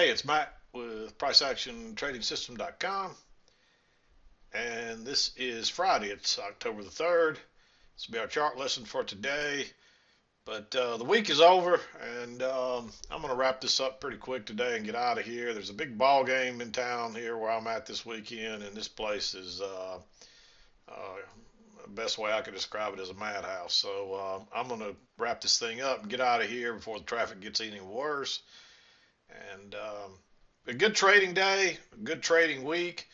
Hey, it's Matt with PriceActionTradingSystem.com, and this is Friday. It's October the 3rd. This will be our chart lesson for today. But the week is over, and I'm going to wrap this up pretty quick today and get out of here. There's a big ball game in town here where I'm at this weekend, and this place is the best way I could describe it as a madhouse. So I'm going to wrap this thing up and get out of here before the traffic gets any worse. And a good trading day, a good trading week.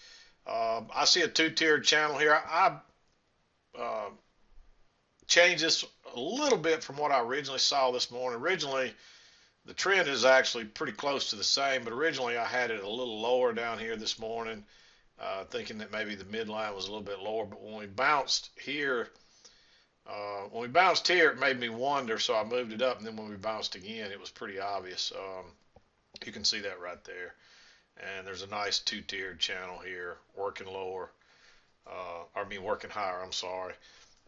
I see a two-tiered channel here. I changed this a little bit from what I originally saw this morning. Originally, the trend is actually pretty close to the same, but originally I had it a little lower down here this morning, thinking that maybe the midline was a little bit lower. But when we bounced here, it made me wonder, so I moved it up. And then when we bounced again, it was pretty obvious. You can see that right there. And there's a nice two-tiered channel here, working lower, working higher, I'm sorry.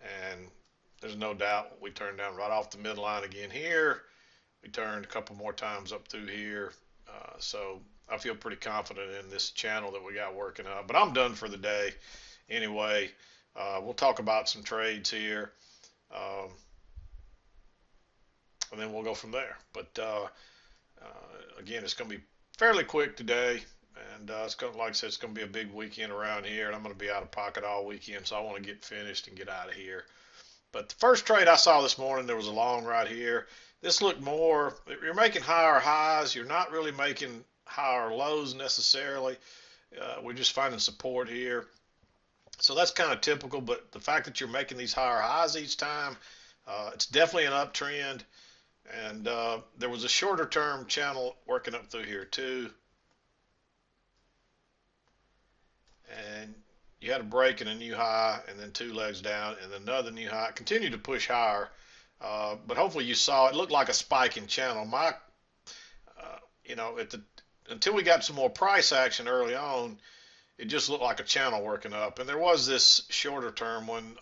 And there's no doubt we turned down right off the midline again here. We turned a couple more times up through here. So I feel pretty confident in this channel that we got working up. But I'm done for the day anyway. We'll talk about some trades here. And then we'll go from there. But again, it's going to be fairly quick today, and it's going to, like I said, it's going to be a big weekend around here, and I'm going to be out of pocket all weekend, so I want to get finished and get out of here. But the first trade I saw this morning, there was a long right here. This looked more, you're making higher highs, you're not really making higher lows necessarily. We're just finding support here. So that's kind of typical, but the fact that you're making these higher highs each time, it's definitely an uptrend. And there was a shorter term channel working up through here too. And you had a break and a new high, and then two legs down and another new high. Continue to push higher, but hopefully you saw it looked like a spiking channel. Until we got some more price action early on, it just looked like a channel working up. And there was this shorter term one,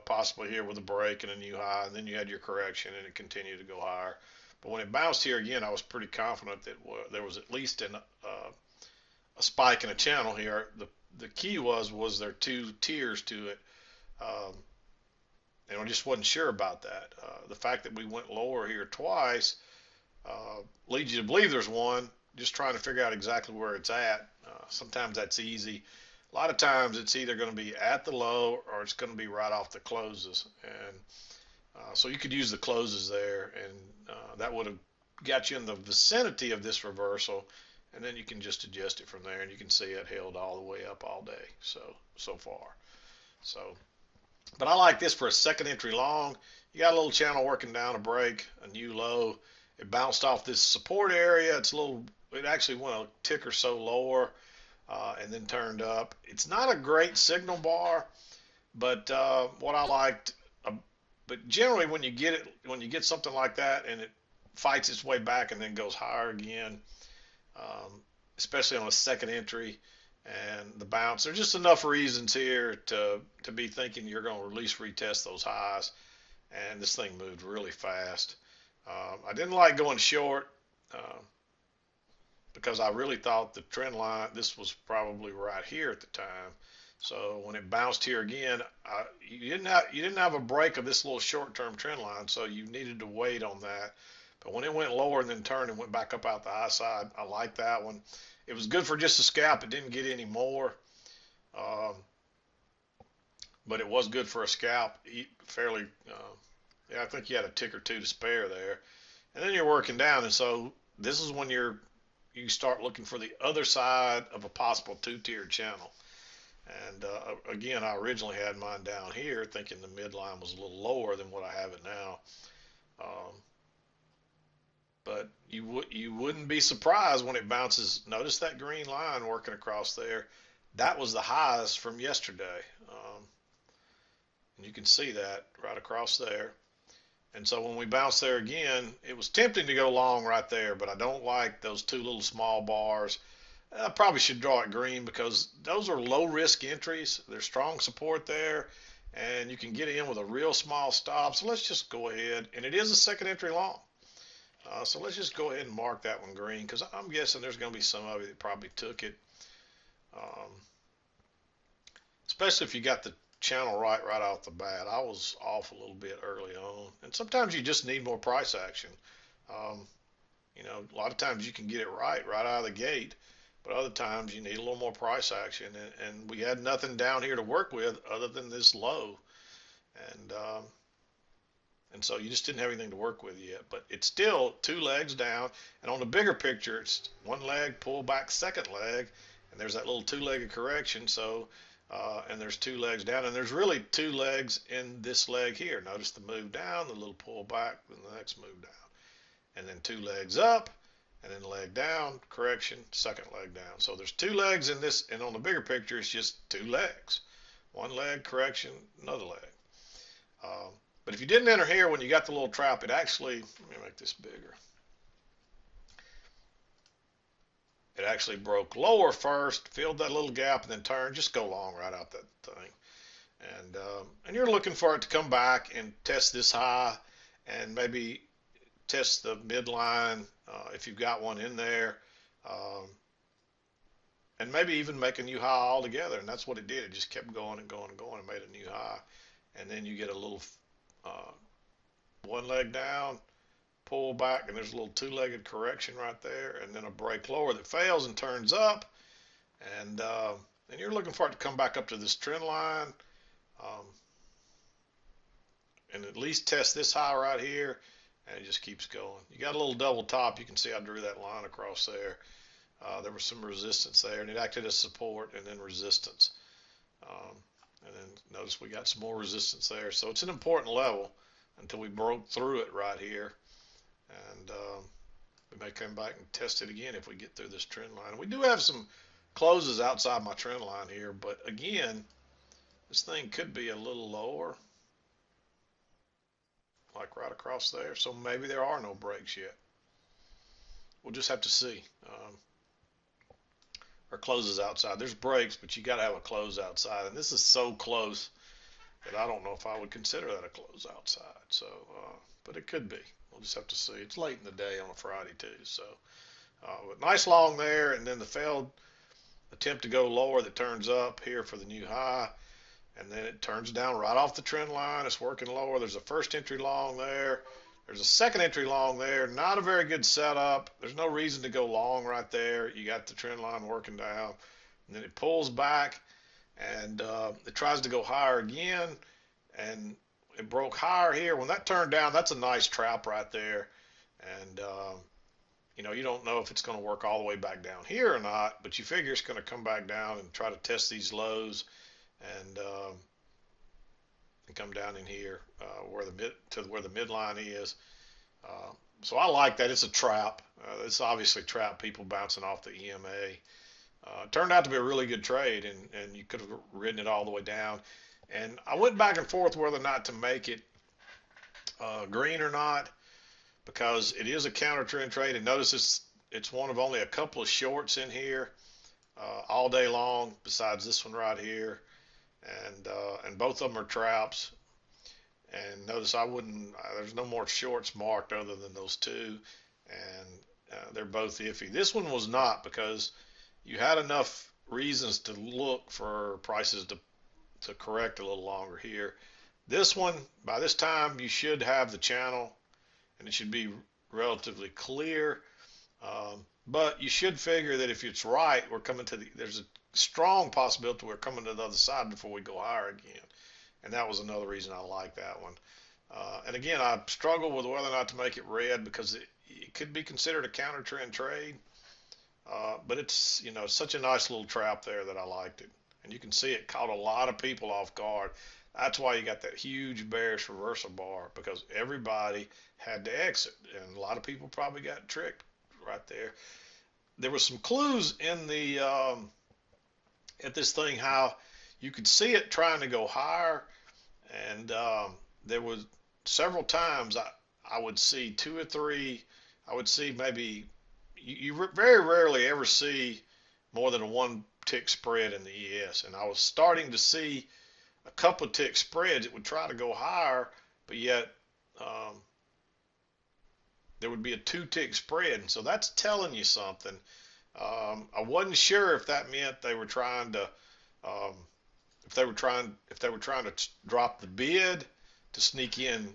possibly here with a break and a new high, and then you had your correction and it continued to go higher. But when it bounced here again, I was pretty confident that there was at least a spike in a channel here. The key was there two tiers to it, and I just wasn't sure about that. The fact that we went lower here twice leads you to believe there's one. Just trying to figure out exactly where it's at. Sometimes that's easy. A lot of times it's either going to be at the low or it's going to be right off the closes. And so you could use the closes there, and that would have got you in the vicinity of this reversal, and then you can just adjust it from there, and you can see it held all the way up all day so far. So, but I like this for a second entry long. You got a little channel working down a break, a new low. It bounced off this support area. It actually went a tick or so lower, and then turned up. It's not a great signal bar, but what I liked, but generally when you get something like that and it fights its way back and then goes higher again, especially on a second entry and the bounce, there's just enough reasons here to be thinking you're going to at least retest those highs. And this thing moved really fast. I didn't like going short because I really thought the trend line, this was probably right here at the time. So when it bounced here again, you didn't have a break of this little short-term trend line, so you needed to wait on that. But when it went lower and then turned and went back up out the high side, I like that one. It was good for just a scalp. It didn't get any more, but it was good for a scalp. Fairly, yeah, I think you had a tick or two to spare there. And then you're working down, and so this is when you start looking for the other side of a possible two-tiered channel. And again, I originally had mine down here thinking the midline was a little lower than what I have it now. But you wouldn't be surprised when it bounces. Notice that green line working across there. That was the highs from yesterday. And you can see that right across there. And so when we bounced there again, it was tempting to go long right there, but I don't like those two little small bars. I probably should draw it green because those are low risk entries. There's strong support there, and you can get in with a real small stop. So let's just go ahead, and it is a second entry long. So let's just go ahead and mark that one green because I'm guessing there's going to be some of you that probably took it, um, especially if you got the channel right off the bat. I was off a little bit early on, and sometimes you just need more price action. Um, a lot of times you can get it right out of the gate, but other times you need a little more price action, and we had nothing down here to work with other than this low, and and so you just didn't have anything to work with yet. But it's still two legs down, and on the bigger picture, it's one leg, pull back, second leg, and there's that little two-legged correction. So, and there's two legs down, and there's really two legs in this leg here. Notice the move down, the little pull back, then the next move down, and then two legs up, and then leg down, correction, second leg down. So there's two legs in this, and on the bigger picture, it's just two legs. One leg, correction, another leg. Um, but if you didn't enter here when you got the little trap, it actually, let me make this bigger. It actually broke lower first, filled that little gap, and then turned. Just go long right out that thing. And you're looking for it to come back and test this high and maybe test the midline if you've got one in there. Um, and maybe even make a new high altogether. And that's what it did. It just kept going and going and going and made a new high. And then you get a little uh, one leg down, pull back, and there's a little two-legged correction right there, and then a break lower that fails and turns up, and you're looking for it to come back up to this trend line, um, and at least test this high right here, and it just keeps going. You got a little double top. You can see I drew that line across there. There was some resistance there, and it acted as support and then resistance. Um, and then notice we got some more resistance there. So it's an important level until we broke through it right here. And we may come back and test it again if we get through this trend line. We do have some closes outside my trend line here, but again, this thing could be a little lower, like right across there. So maybe there are no breaks yet. We'll just have to see. Or closes outside. There's breaks, but you got to have a close outside. And this is so close that I don't know if I would consider that a close outside. So, but it could be. We'll just have to see. It's late in the day on a Friday too. So, but nice long there, and then the failed attempt to go lower that turns up here for the new high, and then it turns down right off the trend line. It's working lower. There's a first entry long there. There's a second entry long there. Not a very good setup. There's no reason to go long right there. You got the trend line working down, and then it pulls back, and it tries to go higher again, and it broke higher here. When that turned down, that's a nice trap right there. And you don't know if it's going to work all the way back down here or not, but you figure it's going to come back down and try to test these lows and come down in here where the midline is. So I like that. It's a trap. It's obviously trap people bouncing off the EMA. It turned out to be a really good trade, and you could have ridden it all the way down. And I went back and forth whether or not to make it green or not, because it is a counter trend trade. And notice it's one of only a couple of shorts in here all day long, besides this one right here, and both of them are traps. And notice there's no more shorts marked other than those two, and they're both iffy. This one was not, because you had enough reasons to look for prices to correct a little longer here. This one, by this time, you should have the channel, and it should be relatively clear. But you should figure that if it's right, there's a strong possibility we're coming to the other side before we go higher again. And that was another reason I like that one. And again, I struggle with whether or not to make it red, because it could be considered a counter trend trade. But it's such a nice little trap there that I liked it. And you can see it caught a lot of people off guard. That's why you got that huge bearish reversal bar, because everybody had to exit, and a lot of people probably got tricked right there. There were some clues in the at this thing how you could see it trying to go higher, and there was several times I would see two or three. I would see maybe you very rarely ever see more than a one tick spread in the ES, and I was starting to see a couple of tick spreads. It would try to go higher, but yet there would be a 2-tick spread. And so that's telling you something. I wasn't sure if that meant they were trying to, um, if they were trying to drop the bid to sneak in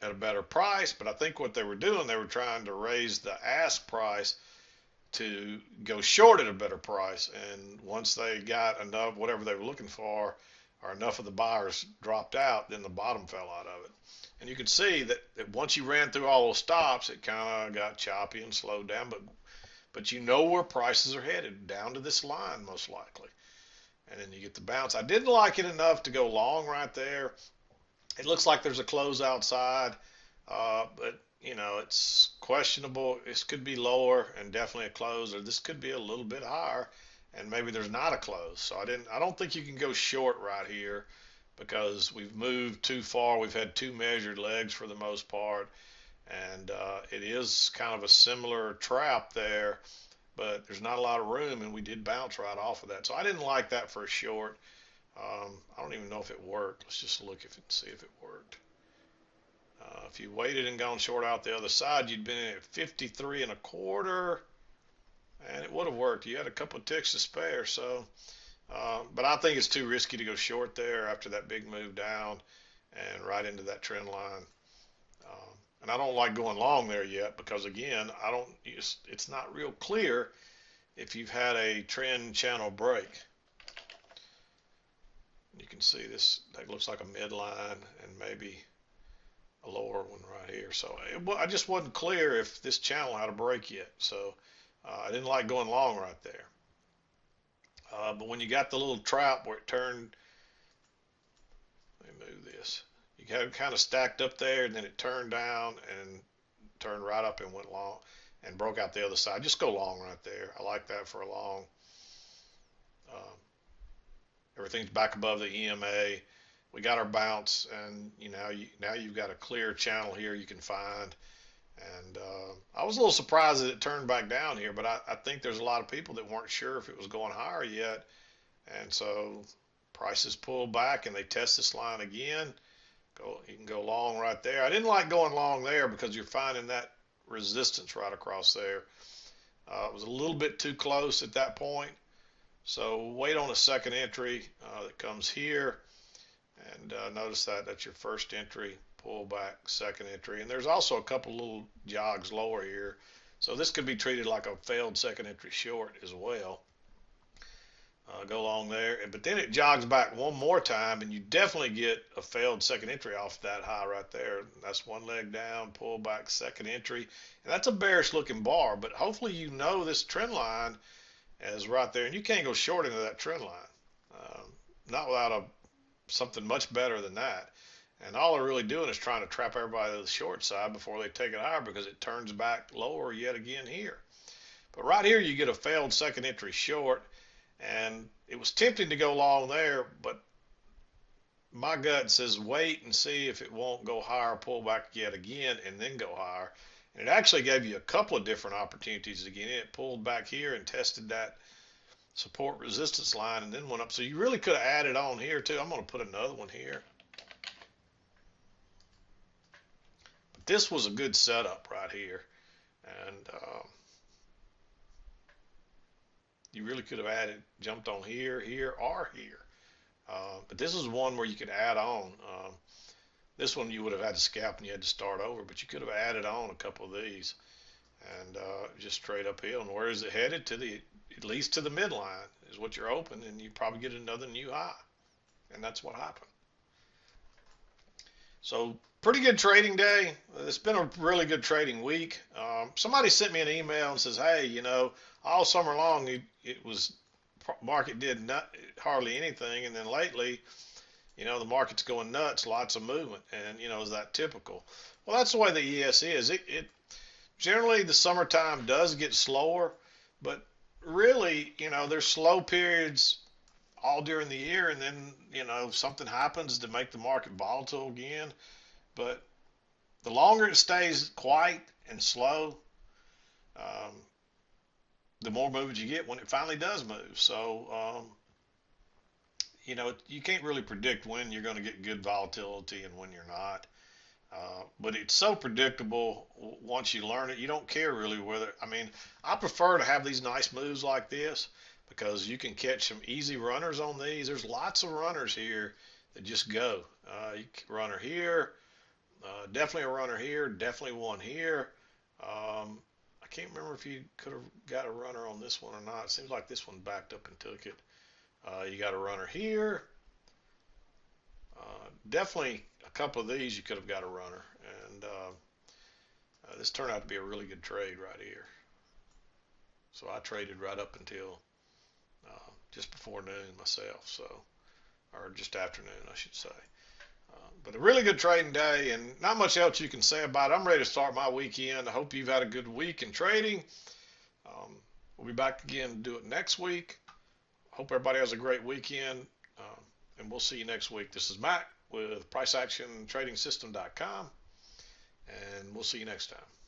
at a better price. But I think what they were doing, they were trying to raise the ask price to go short at a better price. And once they got enough, whatever they were looking for, or enough of the buyers dropped out, then the bottom fell out of it. And you can see that once you ran through all those stops, it kind of got choppy and slowed down. But you know where prices are headed, down to this line most likely. And then you get the bounce. I didn't like it enough to go long right there. It looks like there's a close outside, but you know, it's questionable. This could be lower and definitely a close, or this could be a little bit higher and maybe there's not a close. So I don't think you can go short right here because we've moved too far. We've had 2 measured legs for the most part, and it is kind of a similar trap there, but there's not a lot of room, and we did bounce right off of that. So I didn't like that for a short. I don't even know if it worked. Let's just look if and see if it worked. If you waited and gone short out the other side, you'd been in at 53 and a quarter, and it would have worked. You had a couple of ticks to spare. So, but I think it's too risky to go short there after that big move down and right into that trend line. And I don't like going long there yet because again, it's not real clear if you've had a trend channel break. You can see this, that looks like a midline and maybe a lower one right here. So I just wasn't clear if this channel had a break yet. So I didn't like going long right there. But when you got the little trap where it turned, let me move this. You had it kind of stacked up there and then it turned down and turned right up and went long and broke out the other side. Just go long right there. I like that for a long. Everything's back above the EMA. We got our bounce, and now you've got a clear channel here you can find. And I was a little surprised that it turned back down here, but I think there's a lot of people that weren't sure if it was going higher yet, and so prices pull back and they test this line again. You can go long right there. I didn't like going long there because you're finding that resistance right across there. It was a little bit too close at that point. So wait on a second entry that comes here, and notice that's your first entry, pull back, second entry, and there's also a couple little jogs lower here. So this could be treated like a failed second entry short as well. Go along there, but then it jogs back one more time, and you definitely get a failed second entry off that high right there. That's one leg down, pull back, second entry, and that's a bearish looking bar. But hopefully you know this trend line is right there, and you can't go short into that trend line, not without something much better than that. And all they're really doing is trying to trap everybody to the short side before they take it higher because it turns back lower yet again here. But right here you get a failed second entry short, and it was tempting to go long there, but my gut says wait and see if it won't go higher, pull back yet again, and then go higher. And it actually gave you a couple of different opportunities again. It pulled back here and tested that support resistance line and then went up. So you really could have added on here too. I'm going to put another one here. But this was a good setup right here. And you really could have jumped on here, here, or here. But this is one where you could add on. This one you would have had to scalp and you had to start over, but you could have added on a couple of these and just straight uphill. And where is it headed? At least to the midline is what you're hoping, and you probably get another new high. And that's what happened. So pretty good trading day. It's been a really good trading week. Somebody sent me an email and says, hey, all summer long market did hardly anything, and then lately the market's going nuts, lots of movement, and is that typical? Well, that's the way the ES is. It generally the summertime does get slower, but really, there's slow periods all during the year, and then something happens to make the market volatile again. But the longer it stays quiet and slow, the more movement you get when it finally does move. So you can't really predict when you're going to get good volatility and when you're not. But it's so predictable once you learn it. You don't care really whether, I mean, I prefer to have these nice moves like this because you can catch some easy runners on these. There's lots of runners here that just go. Runner here, definitely a runner here, definitely one here. I can't remember if you could have got a runner on this one or not. It seems like this one backed up and took it. You got a runner here. Definitely a couple of these you could have got a runner. And this turned out to be a really good trade right here. So I traded right up until just before noon myself. So, or just afternoon, I should say. But a really good trading day, and not much else you can say about it. I'm ready to start my weekend. I hope you've had a good week in trading. Um, we'll be back again to do it next week. Hope everybody has a great weekend, and we'll see you next week. This is Mack with PriceActionTradingSystem.com, and we'll see you next time.